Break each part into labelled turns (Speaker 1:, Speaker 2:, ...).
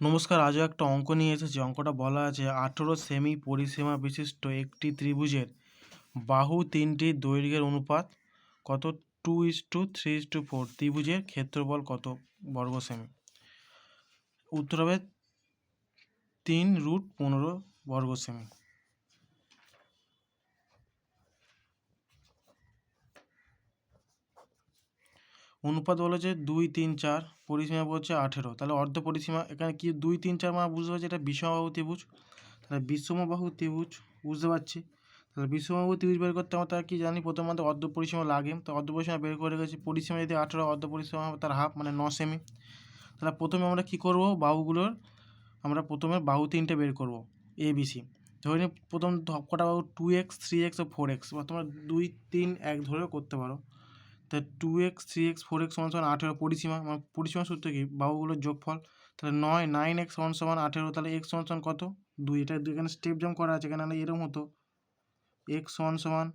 Speaker 1: নমস্কার, আজও একটা অঙ্ক নিয়ে এসেছি। অঙ্কটা বলা আছে 18 সেমি পরিসীমা বিশিষ্ট একটি ত্রিভুজের বাহু তিনটির দৈর্ঘ্যের অনুপাত কত? 2:3:4। ত্রিভুজের ক্ষেত্রফল কত বর্গ সেমি? উত্তর হবে 3√15 বর্গ সেমি। অনুপাত বলেছে 2, 3, 4, পরিসীমা বলছে 18, তাহলে অর্ধ পরিসীমা। এখানে কি 2, 3, 4 মানে বুঝতে পারছি এটা বিষমবাহু ত্রিভুজ। তাহলে বিষমবাহু ত্রিভুজ বুঝতে পারছি। তাহলে বিষমবাহু ত্রিভুজ বের করতে আমার তার কি জানি, প্রথমে আমাদের অর্ধ পরিসীমা লাগে। তো অর্ধ পরিসীমা বের করে রেখেছি। পরিসীমা যদি 18, অর্ধ পরিসীমা হবে তার হাফ মানে 9 সেমি। তাহলে প্রথমে আমরা কী করব, বাহুগুলোর আমরা প্রথমে বাহু তিনটে বের করব, ABC। ধরে নিই প্রথম কটা বাহু 2x, 3x ও 4x, বা তোমরা 2, 3, 1 ধরেও করতে পারো। তাহলে 2x, 3x, 4x সমান 18 পরিসীমা। মানে পরিসীমা সূত্র কি, বাহুগুলোর যোগফল। তাহলে 9x সমান 18, তাহলে x সমান কত? 2। এটা এখানে স্টেপ জাম্প করা আছে, এখানে এরকম হতো x সমান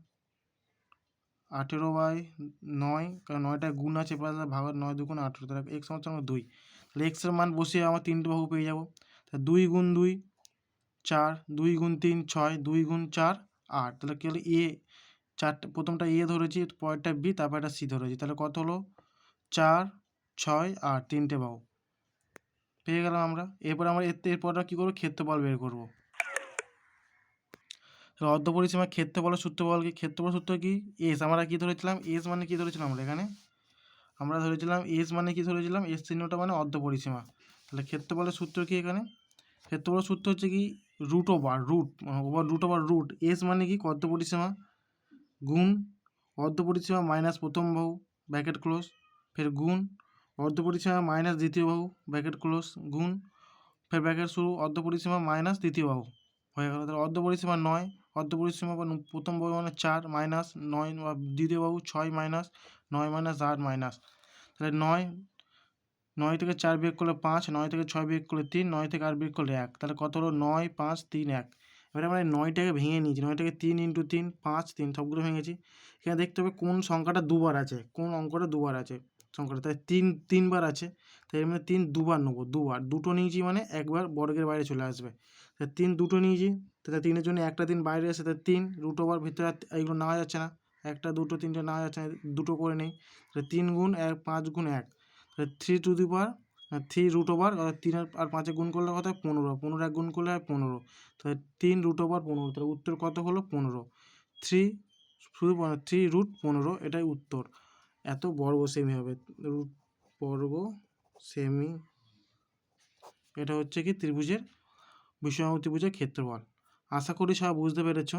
Speaker 1: 18/9, কারণ 9টা গুণ আছে প্লাস ভাগ 9 2 18, তাহলে x সমান 2। তাহলে x এর মান বসিয়ে আমার তিনটে বাহু পেয়ে যাবো। তাহলে 2 × 2 4, 2 × 3 6, 2 × 4 8। তাহলে কী হলো, এ চারটে, প্রথমটা এ ধরেছি, পরেরটা বি, তারপর একটা সি ধরেছি। তাহলে কত হলো? 4, 6, 8, তিনটে বাহু পেয়ে গেলাম আমরা। এরপর আমরা এরপরটা কী করবো, ক্ষেত্রফল বের করবো। অর্ধ পরিসীমার ক্ষেত্রফলের সূত্রফল কি? ক্ষেত্রফল সূত্র কি? এস। আমরা কি ধরেছিলাম? এস মানে কি ধরেছিলাম আমরা এখানে? আমরা ধরেছিলাম এস মানে কি ধরেছিলাম? এস চিহ্নটা মানে অর্ধ পরিসীমা। তাহলে ক্ষেত্রফলের সূত্র কি এখানে? ক্ষেত্রফলের সূত্র হচ্ছে কি, রুট ওভার রুট। এস মানে কি, অর্ধ পরিসীমা গুণ অর্ধ পরিসীমা মাইনাস প্রথম বাহু ব্র্যাকেট ক্লোজ, ফের গুণ অর্ধ পরিসীমা মাইনাস দ্বিতীয় বাহু ব্র্যাকেট ক্লোজ, গুণ ফের ব্র্যাকেট শুরু অর্ধ পরিসীমা মাইনাস দ্বিতীয় বাহু হয়ে গেল। তাহলে অর্ধ পরিসীমা 9, অর্ধ পরিসীমা বা প্রথম বাহু মানে 4 মাইনাস 9, বা দ্বিতীয় বাহু 6 মাইনাস 9 মাইনাস 8 মাইনাস। তাহলে 9 থেকে 4 বিয়োগ করলে 5, 9 থেকে 6 বিয়োগ করলে 3, 9 থেকে 8 বিয়োগ করলে 1। তাহলে কত হলো? 9, 5, 3, 1। এবারে আমরা 9টাকে ভেঙে নিয়েছি। 9টাকে 3 × 3 5, 3 সবগুলো ভেঙেছি। এখানে দেখতে হবে কোন সংখ্যাটা দুবার আছে, কোন অঙ্কটা দুবার আছে সংখ্যাটা। তাই 3বার আছে, তাই এর মধ্যে 3 দুবার নেবো। দুটো নিয়েছি মানে একবার বর্গের বাইরে চলে আসবে। তাই 3 দুটো নিয়েছি, তাহলে 3-এর জন্য একটা 3 বাইরে আসে, তাই 3√ওভার ভিতরে এইগুলো নেওয়া যাচ্ছে না, 1, 2, 3 নেওয়া যাচ্ছে না, দুটো করে নেই। তাহলে 3 গুণ 1, 5 গুণ 1, তাহলে 3√ওভার 3 আর 5 গুণ করলে কত হয়? 15। 15 1 গুণ করলে হয় 15। তাহলে 3√15। তাহলে উত্তর কত হলো? 15। 3√15 এটাই উত্তর। এত বর্গ সেমি হবে, বর্গ সেমি। এটা হচ্ছে কি ত্রিভুজের বিষমবাহু ত্রিভুজের ক্ষেত্রফল। আশা করি সব বুঝতে পেরেছ।